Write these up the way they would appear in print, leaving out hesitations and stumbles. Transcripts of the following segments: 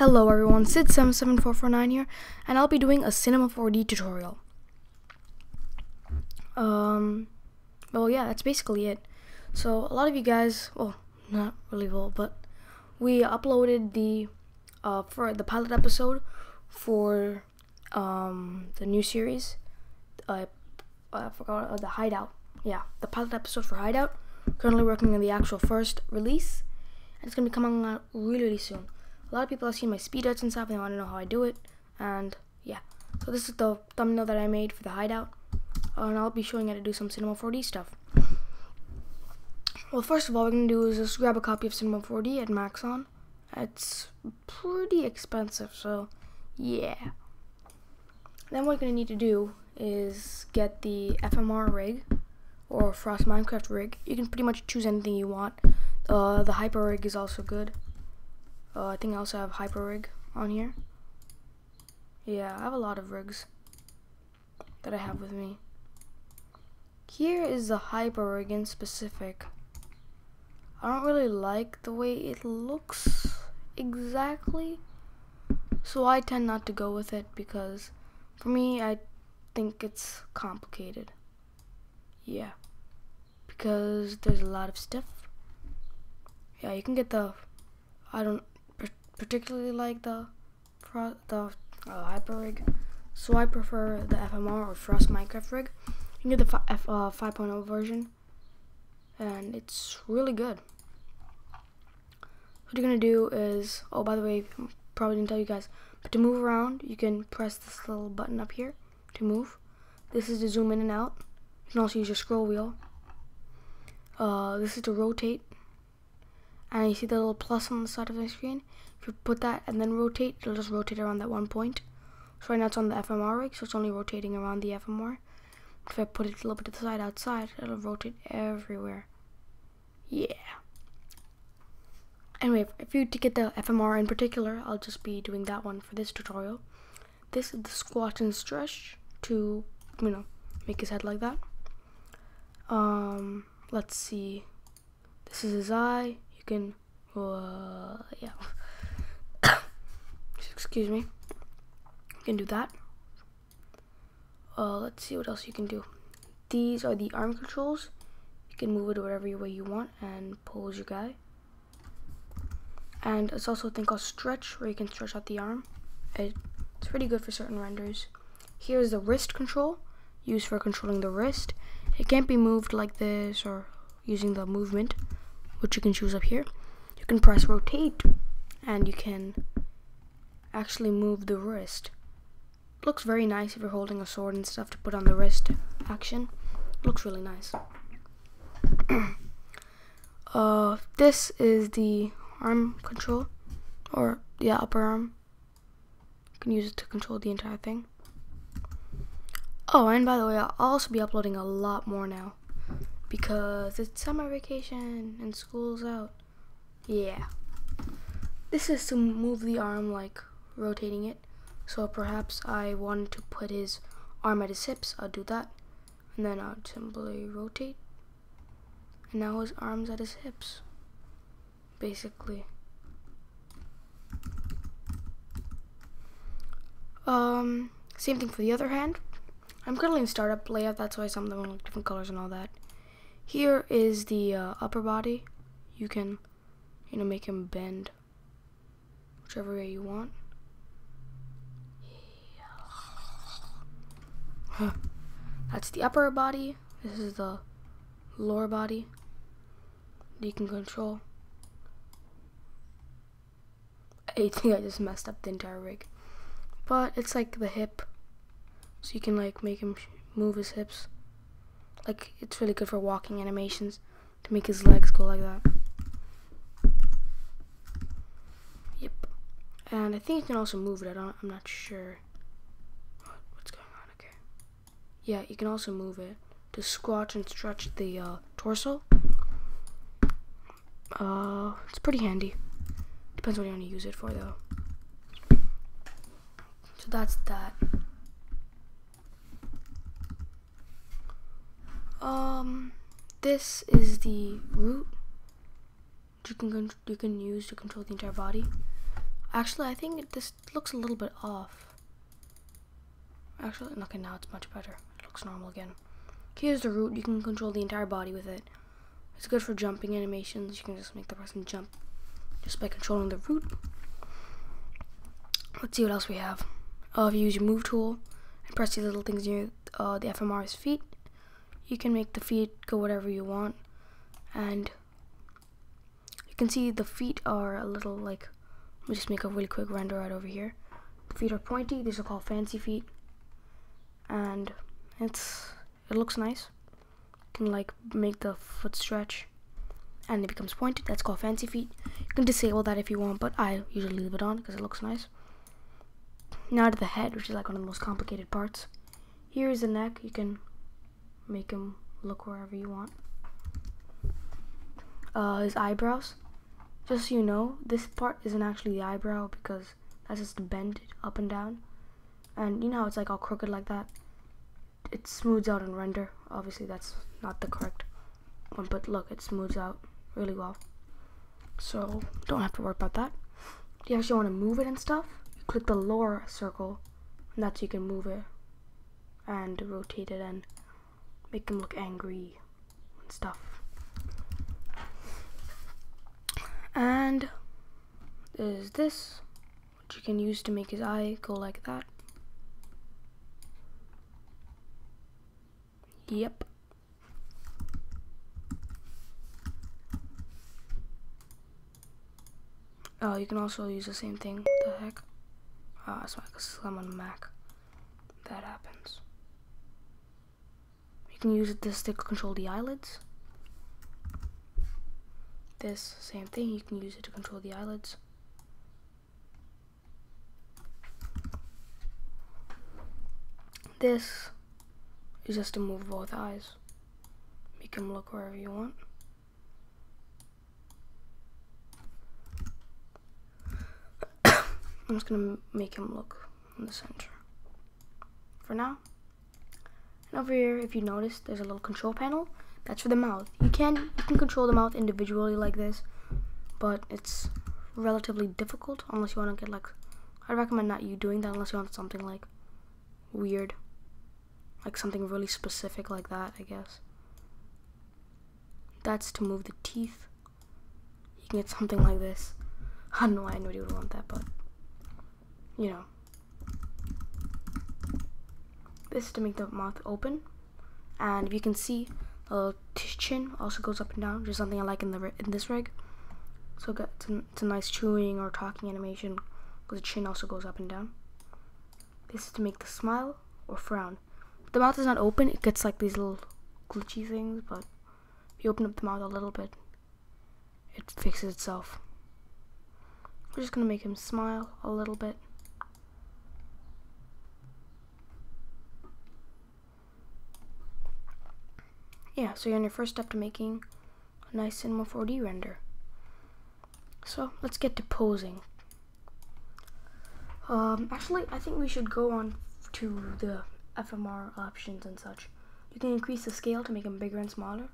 Hello everyone, sid77449 here, and I'll be doing a Cinema4d tutorial. Well yeah, that's basically it. So a lot of you guys, well, not really well, but we uploaded the for the pilot episode for the new series. I forgot the Hideout. Yeah, the pilot episode for Hideout. Currently working on the actual first release, and it's gonna be coming out really soon. A lot of people have seen my speed outs and stuff, and they want to know how I do it. And yeah, so this is the thumbnail that I made for the Hideout, and I'll be showing you how to do some Cinema4d stuff. Well, first of all, what we're gonna do is just grab a copy of Cinema4d at Maxon. It's pretty expensive, so yeah. Then what we're gonna need to do is get the FMR rig or Frost Minecraft rig. You can pretty much choose anything you want. The Hyper rig is also good. I think I also have Hyper rig on here. Yeah, I have a lot of rigs that I have with me. Here is the Hyper rig in specific. I don't really like the way it looks exactly, so I tend not to go with it because for me, I think it's complicated. Yeah, because there's a lot of stuff. Yeah, you can get the, I don't particularly like the Hyper rig, so I prefer the FMR or Frost Minecraft rig. You can get the 5.0 version, and it's really good. What you're gonna do is, oh, by the way, I probably didn't tell you guys, but to move around, you can press this little button up here to move. This is to zoom in and out. You can also use your scroll wheel. This is to rotate, and you see the little plus on the side of the screen. If you put that and then rotate, it'll just rotate around that one point. So right now it's on the FMR rig, so it's only rotating around the FMR. If I put it a little bit to the side outside, it'll rotate everywhere. Yeah. Anyway, if you to get the FMR in particular, I'll just be doing that one for this tutorial. This is the squat and stretch to, make his head like that. Let's see. This is his eye. You can, yeah. Excuse me. You can do that. Let's see what else you can do. These are the arm controls. You can move it whatever way you want and pose your guy. And it's also a thing called stretch, where you can stretch out the arm. It's pretty good for certain renders. Here's the wrist control, used for controlling the wrist. It can't be moved like this or using the movement, which you can choose up here. You can press rotate, and you can actually move the wrist. It looks very nice if you're holding a sword and stuff to put on the wrist action. It looks really nice. This is the arm control, or yeah, upper arm. You can use it to control the entire thing. Oh, and by the way, I'll also be uploading a lot more now because it's summer vacation and school's out. Yeah. This is to move the arm, like rotating it. So perhaps I wanted to put his arm at his hips. I'll do that, and then I'll simply rotate, and now his arm's at his hips, basically. Same thing for the other hand. I'm currently in startup layout, that's why some of them are different colors and all that. Here is the upper body. You can, make him bend whichever way you want. That's the upper body. This is the lower body that you can control. I think I just messed up the entire rig, but it's like the hip, so you can like make him move his hips. Like, it's really good for walking animations to make his legs go like that. Yep. And I think you can also move it. I'm not sure what's going on. Okay. Yeah, you can also move it to squat and stretch the torso. It's pretty handy. Depends what you want to use it for, though. So that's that. This is the root you can use to control the entire body. Actually, I think this looks a little bit off. Actually, okay, now it's much better. It looks normal again. Here's the root. You can control the entire body with it. It's good for jumping animations. You can just make the person jump just by controlling the root. Let's see what else we have. If you use your move tool and press these little things near the FMR's feet, you can make the feet go whatever you want. And you can see the feet are a little like, let me just make a really quick render right over here. The feet are pointy. These are called fancy feet. And it looks nice. You can like make the foot stretch and it becomes pointed. That's called fancy feet. You can disable that if you want, but I usually leave it on because it looks nice. Now to the head, which is like one of the most complicated parts. Here is the neck. You can make him look wherever you want. His eyebrows. Just so you know, this part isn't actually the eyebrow because that's just bent up and down. And you know how it's like all crooked like that? It smooths out in render. Obviously that's not the correct one, but look, it smooths out really well. So don't have to worry about that. If you actually want to move it and stuff, you click the lower circle, and that's you can move it and rotate it and make him look angry and stuff. And there's this, which you can use to make his eye go like that. Yep. You can also use the same thing. What the heck? That's why, because I'm on a Mac. That happens. You can use this to control the eyelids. This same thing, you can use it to control the eyelids. This is just to move both eyes. Make them look wherever you want. I'm just gonna make him look in the center for now. And over here, if you notice, there's a little control panel. That's for the mouth. You can control the mouth individually like this, but it's relatively difficult unless you want to get like, I'd recommend not you doing that unless you want something like weird, like something really specific like that, I guess. That's to move the teeth. You can get something like this. I don't know why anybody would want that, but you know. This is to make the mouth open, and if you can see, the chin also goes up and down, which is something I like in this rig. So it's a nice chewing or talking animation because the chin also goes up and down. This is to make the smile or frown. If the mouth is not open, it gets like these little glitchy things, but if you open up the mouth a little bit, it fixes itself. We're just gonna make him smile a little bit. Yeah, so you're on your first step to making a nice Cinema4d render. So let's get to posing. Actually, I think we should go on to the FMR options and such. You can increase the scale to make them bigger and smaller.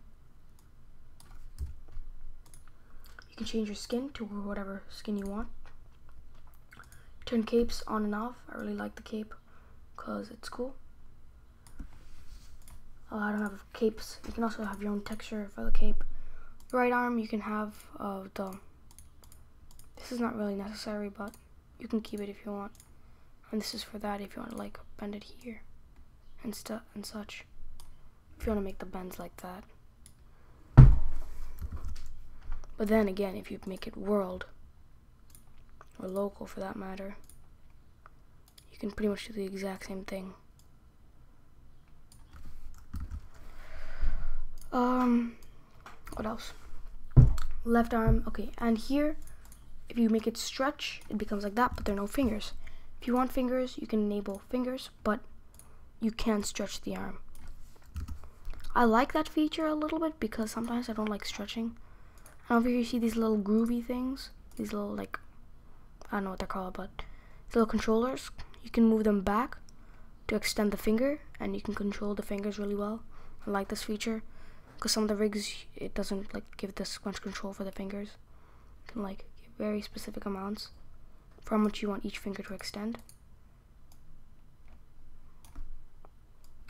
You can change your skin to whatever skin you want. Turn capes on and off. I really like the cape because it's cool. I don't have capes. You can also have your own texture for the cape. Right arm, you can have this is not really necessary, but you can keep it if you want. And this is for that if you want to like bend it here and stuff and such. If you want to make the bends like that. But then again, if you make it world or local for that matter, you can pretty much do the exact same thing. What else? Left arm, okay, and here, if you make it stretch, it becomes like that, but there are no fingers. If you want fingers, you can enable fingers, but you can't stretch the arm. I like that feature a little bit because sometimes I don't like stretching. And over here you see these little groovy things, these little like, I don't know what they're called, but these little controllers. You can move them back to extend the finger, and you can control the fingers really well. I like this feature. Because some of the rigs, it doesn't like give this much control for the fingers. You can like give very specific amounts for how much you want each finger to extend.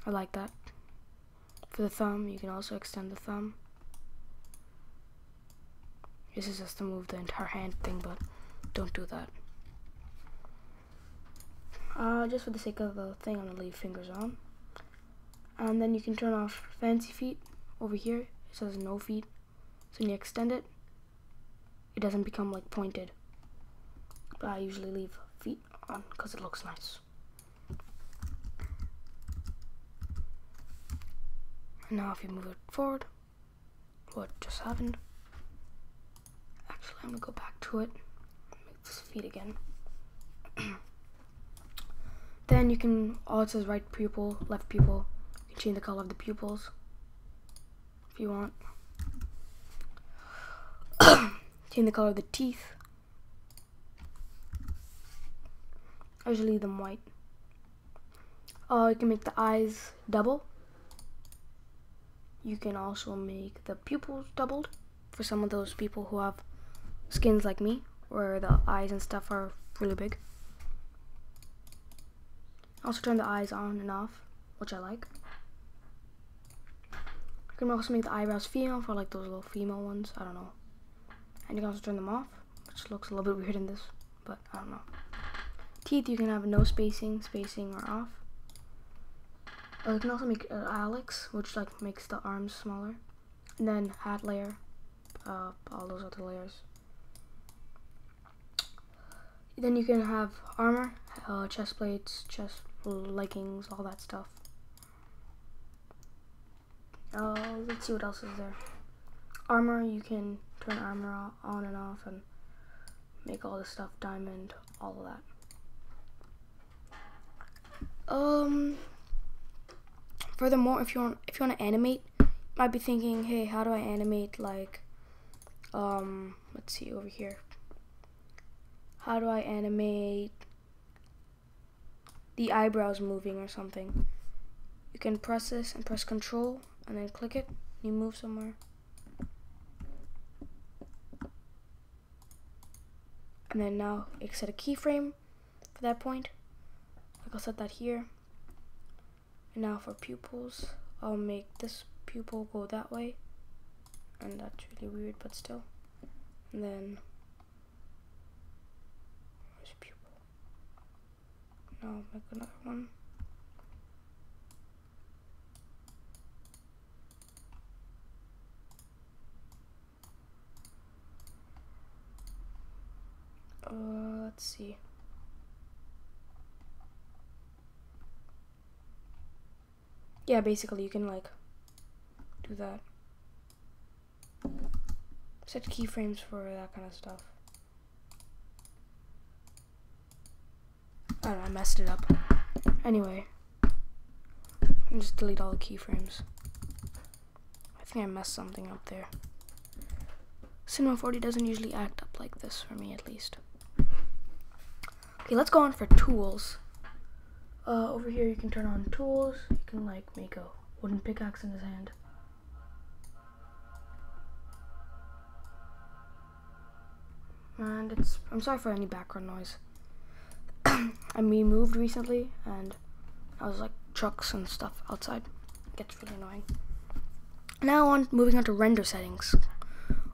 I like that. For the thumb, you can also extend the thumb. This is just to move the entire hand thing, but don't do that. Just for the sake of the thing, I'm gonna leave fingers on. And then you can turn off fancy feet. Over here, it says no feet. So when you extend it, it doesn't become like pointed. But I usually leave feet on because it looks nice. And now if you move it forward, what just happened? Actually, I'm gonna go back to it. Make this feet again. Then you can, it says right pupil, left pupil. You can change the color of the pupils if you want. Change the color of the teeth. I usually leave them white. You can make the eyes double. You can also make the pupils doubled for some of those people who have skins like me, where the eyes and stuff are really big. Also turn the eyes on and off, which I like. You can also make the eyebrows female for like those little female ones, I don't know. And you can also turn them off, which looks a little bit weird in this, but I don't know. Teeth, you can have no spacing or off. You can also make Alex, which like makes the arms smaller. And then hat layer, all those other layers. Then you can have armor, chest plates, chest leggings, all that stuff. Let's see what else is there. Armor, you can turn armor on and off and make all this stuff diamond, all of that. Furthermore, if you want to animate, you might be thinking, hey, how do I animate like let's see over here. How do I animate the eyebrows moving or something? You can press this and press Control and then click it. You move somewhere. And then now you set a keyframe for that point. I'll set that here. And now for pupils, I'll make this pupil go that way. And that's really weird, but still. And then where's pupil? Now I'll make another one. Let's see. Yeah, basically you can like do that. Set keyframes for that kind of stuff. I don't know, I messed it up. Anyway, and just delete all the keyframes. I think I messed something up there. Cinema4d doesn't usually act up like this, for me at least. Okay, let's go on for tools. Over here you can turn on tools. You can like make a wooden pickaxe in his hand. And I'm sorry for any background noise. We moved recently and I was like trucks and stuff outside. It gets really annoying. Now moving on to render settings.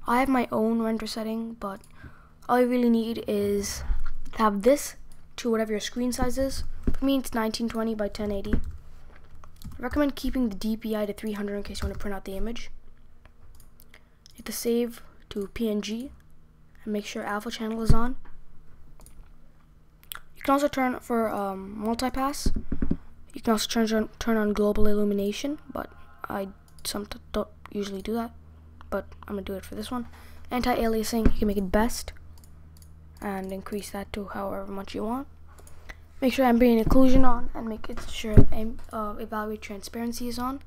I have my own render setting, but all you really need is to have this to whatever your screen size is. For me, it's 1920 by 1080. I recommend keeping the DPI to 300 in case you want to print out the image. You have to save to PNG and make sure alpha channel is on. You can also turn for multipass. You can also turn on global illumination, but I don't usually do that. But I'm gonna do it for this one. Anti-aliasing, you can make it best and increase that to however much you want. Make sure ambient occlusion on and make it sure evaluate transparency is on.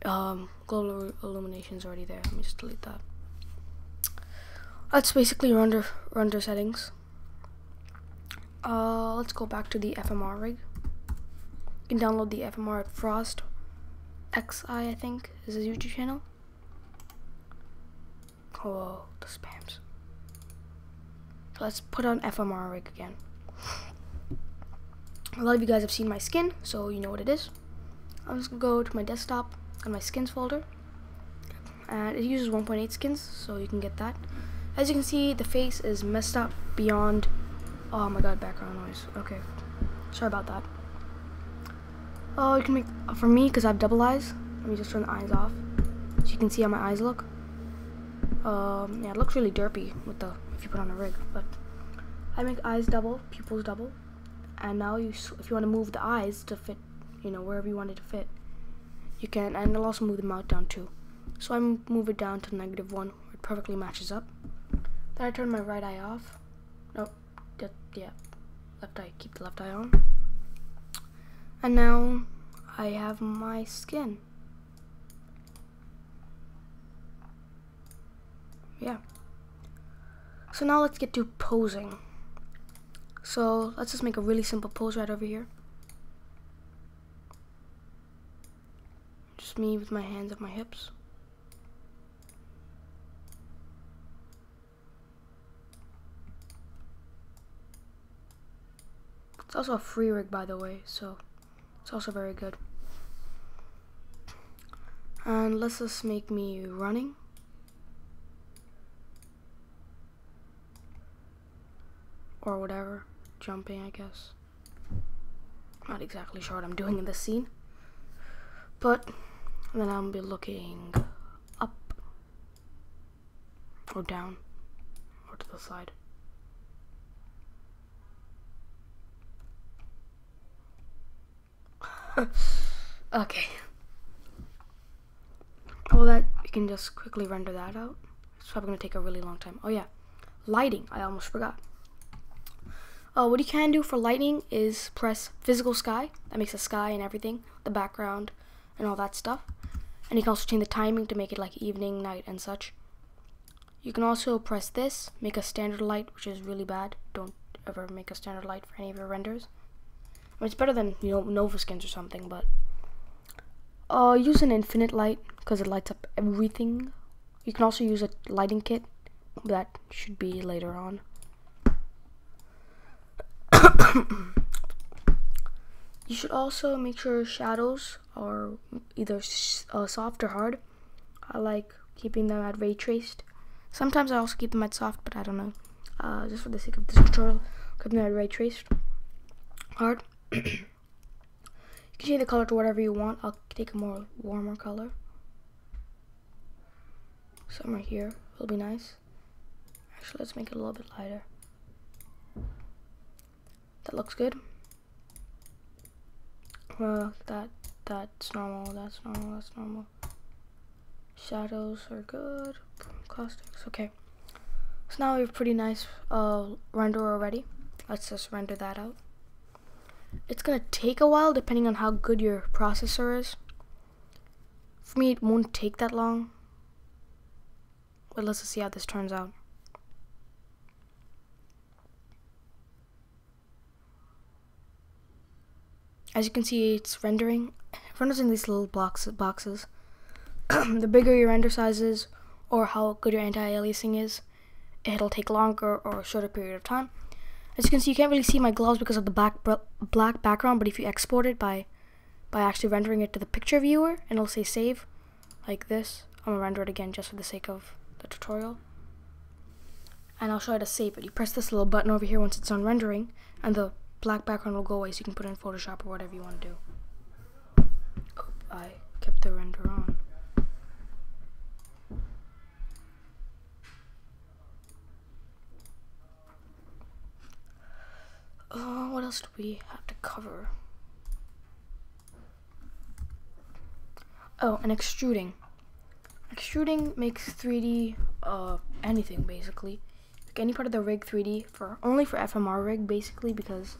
Global illumination is already there. Let me just delete that. That's basically render settings. Let's go back to the FMR rig. You can download the FMR at Frost XI, I think, is his YouTube channel. Oh, the spams. So let's put on FMR rig again. A lot of you guys have seen my skin, so you know what it is. I'm just gonna go to my desktop and my skins folder, and it uses 1.8 skins, so you can get that. As you can see, the face is messed up beyond. Oh my god, background noise. Okay, sorry about that. Oh, you can make for me because I have double eyes. Let me just turn the eyes off, so you can see how my eyes look. Yeah, it looks really derpy with the if you put on a rig, but I make eyes double, pupils double, and now if you want to move the eyes to fit, you know, wherever you want it to fit, you can, and it'll also move the mouth down too. So I move it down to -1, where it perfectly matches up. Then I turn my right eye off. Nope, yeah, left eye. Keep the left eye on. And now I have my skin. Yeah. So now let's get to posing. So let's just make a really simple pose right over here. Just me with my hands at my hips. It's also a free rig, by the way, so it's also very good. And let's just make me running. Or whatever, jumping, I guess. Not exactly sure what I'm doing in this scene. But then I'll be looking up or down or to the side. Okay. Well, that you can just quickly render that out. It's probably gonna take a really long time. Oh yeah, lighting. I almost forgot. What you can do for lighting is press physical sky. That makes the sky and everything, the background and all that stuff. And you can also change the timing to make it like evening, night, and such. You can also press this, make a standard light, which is really bad. Don't ever make a standard light for any of your renders. I mean, it's better than, you know, Nova skins or something, but use an infinite light because it lights up everything. You can also use a lighting kit. That should be later on. You should also make sure shadows are either soft or hard. I like keeping them at ray traced. Sometimes I also keep them at soft, but I don't know. Just for the sake of this tutorial, keep them at ray traced. Hard. You can change the color to whatever you want. I'll take a more warmer color. Somewhere here will be nice. Actually, let's make it a little bit lighter. That looks good. That's normal, that's normal, that's normal. Shadows are good. Caustics, okay. So now we have a pretty nice render already. Let's just render that out. It's gonna take a while depending on how good your processor is. For me, it won't take that long. But let's just see how this turns out. As you can see, it's rendering. It renders in these little boxes. The bigger your render size is, or how good your anti-aliasing is, it'll take longer or a shorter period of time. As you can see, you can't really see my gloves because of the black background, but if you export it by actually rendering it to the picture viewer, and it'll say save, like this. I'm gonna render it again just for the sake of the tutorial. And I'll show you how to save it. You press this little button over here once it's done rendering, and the black background will go away, so you can put it in Photoshop or whatever you want to do. Oh, I kept the render on. What else do we have to cover? Oh, and extruding. Extruding makes 3D anything basically. Like any part of the rig 3D only for FMR rig basically, because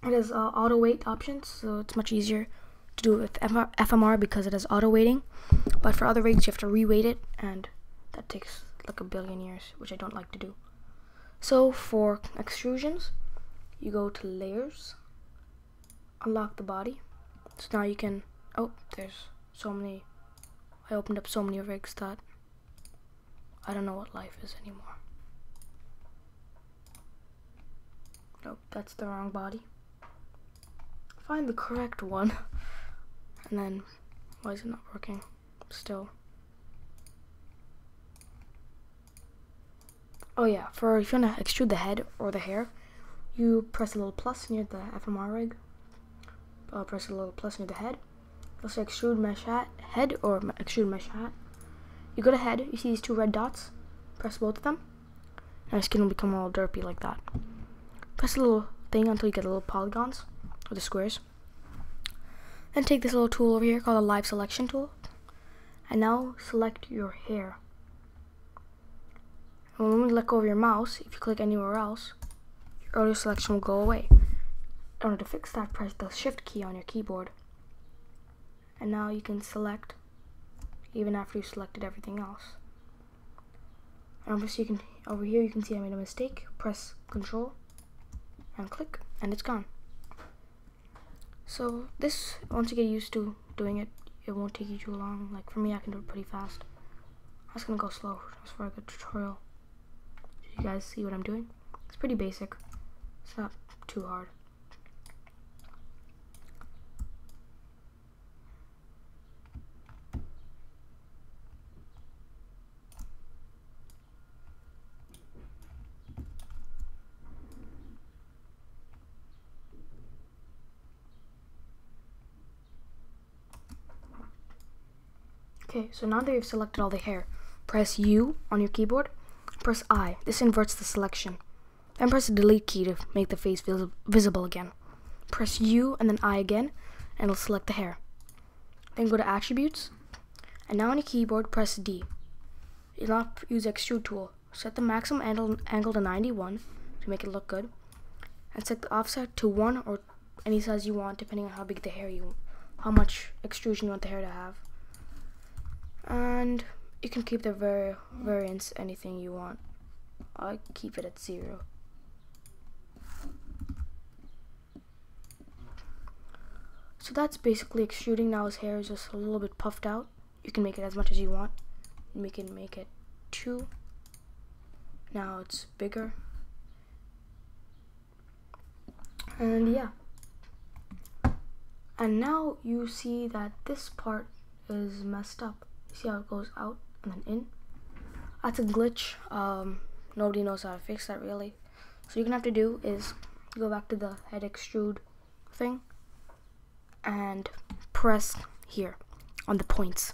it has auto weight options, so it's much easier to do it with FMR because it has auto weighting. But for other rigs you have to re-weight it, and that takes like a billion years, which I don't like to do. So for extrusions, you go to layers, unlock the body. So now you can, oh, there's so many, I opened up so many rigs that I don't know what life is anymore. Nope, that's the wrong body. Find the correct one. And then, why is it not working? Still. Oh yeah, if you want to extrude the head or the hair, you press a little plus near the FMR rig. Press a little plus near the head. It'll say extrude mesh hat, head or extrude mesh hat. You go to head, you see these two red dots. Press both of them. And your skin will become all derpy like that. Press a little thing until you get the little polygons, or the squares. Then take this little tool over here called the live selection tool. And now select your hair. And when you let go of your mouse, if you click anywhere else, your earlier selection will go away. In order to fix that, press the shift key on your keyboard. And now you can select even after you selected everything else. And over here you can see I made a mistake. Press Control and click, and it's gone. So this, once you get used to doing it, it won't take you too long. Like for me, I can do it pretty fast. I was gonna go slow just for a good tutorial. So you guys see what I'm doing? It's pretty basic. It's not too hard. Okay, so now that you've selected all the hair, press U on your keyboard, press I. This inverts the selection. Then press the delete key to make the face visible again. Press U and then I again, and it'll select the hair. Then go to attributes, and now on your keyboard press D. You'll not use the extrude tool. Set the maximum angle to 91 to make it look good, and set the offset to 1 or any size you want, depending on how big the hair how much extrusion you want the hair to have. And you can keep the variance anything you want. I keep it at 0. So that's basically extruding. Now his hair is just a little bit puffed out. You can make it as much as you want. You can make it 2. Now it's bigger. And yeah. And now you see that this part is messed up. See how it goes out and then in? That's a glitch. Nobody knows how to fix that really. So you're gonna have to do is go back to the head extrude thing and press here on the points.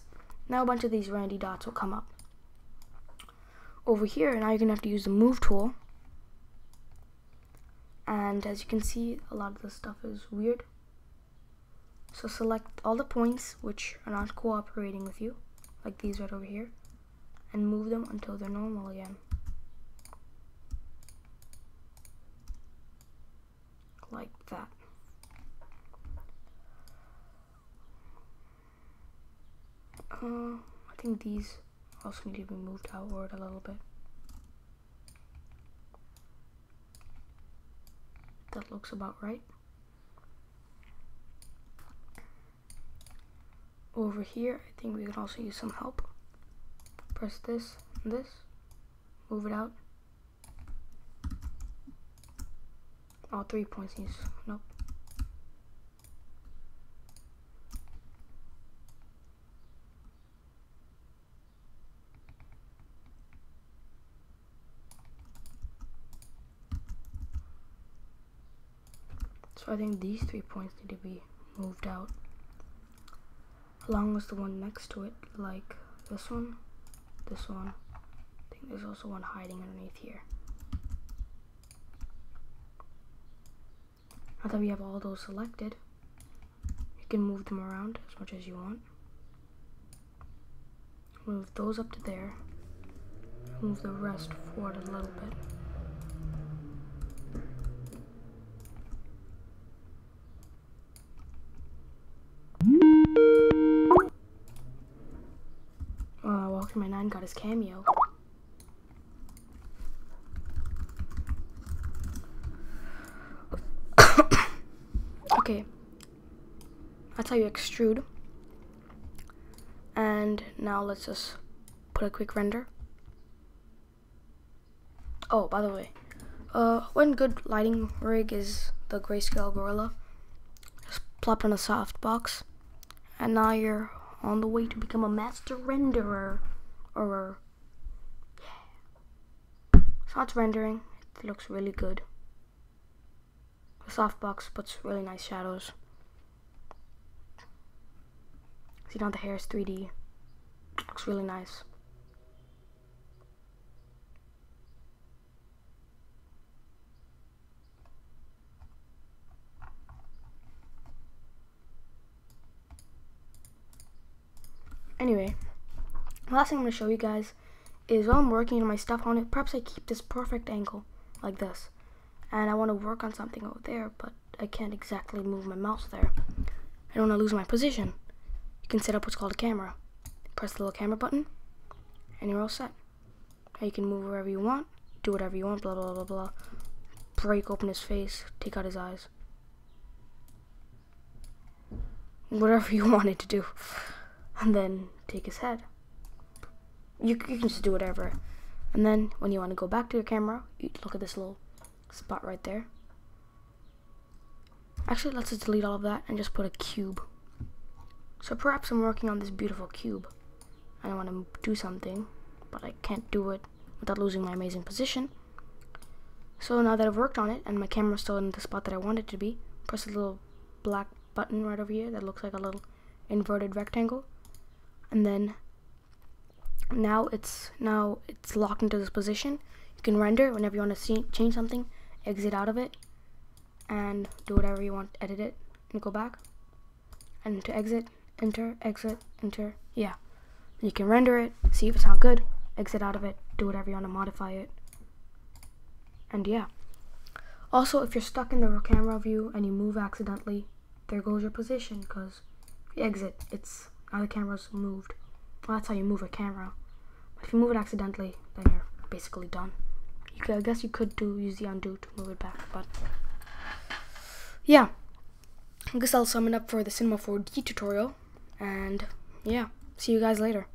Now a bunch of these randy dots will come up. Over here, now you're gonna have to use the move tool. And as you can see, a lot of this stuff is weird. So select all the points which are not cooperating with you, like these right over here, and move them until they're normal again. Like that. I think these also need to be moved outward a little bit. That looks about right. Over here, I think we can also use some help. Press this and this. Move it out. All 3 points needs, nope. So I think these 3 points need to be moved out, along with the one next to it, like this one, this one. I think there's also one hiding underneath here. Now that we have all those selected, you can move them around as much as you want. Move those up to there. Move the rest forward a little bit. Walker 9 got his cameo. Okay, that's how you extrude. And now let's just put a quick render. Oh, by the way, One good lighting rig is the Grayscale Gorilla. Just plop on a softbox, and now you're on the way to become a master renderer. So it's rendering. It looks really good. The softbox puts really nice shadows. See now the hair is 3D. Looks really nice. Anyway, the last thing I'm going to show you guys is while I'm working on my stuff on it, perhaps I keep this perfect angle like this. And I want to work on something over there, but I can't exactly move my mouse there. I don't want to lose my position. You can set up what's called a camera. Press the little camera button, and you're all set. Now you can move wherever you want, do whatever you want, blah, blah, blah, blah. Break open his face, take out his eyes. Whatever you wanted to do. And then take his head. You can just do whatever. And then when you want to go back to your camera, you look at this little spot right there. Actually, let's just delete all of that and just put a cube. So perhaps I'm working on this beautiful cube. I want to do something, but I can't do it without losing my amazing position. So now that I've worked on it and my camera's still in the spot that I want it to be, press the little black button right over here that looks like a little inverted rectangle. And then now it's locked into this position. You can render whenever you want to change something, exit out of it, and do whatever you want, edit it, and go back. And to exit, enter, yeah. And you can render it, see if it's not good, exit out of it, do whatever you want to modify it, and yeah. Also, if you're stuck in the camera view and you move accidentally, there goes your position, because if you exit, now the camera's moved. Well, that's how you move a camera. But if you move it accidentally, then you're basically done. I guess you could use the undo to move it back, but yeah. I guess I'll sum it up for the Cinema4d tutorial, and yeah, see you guys later.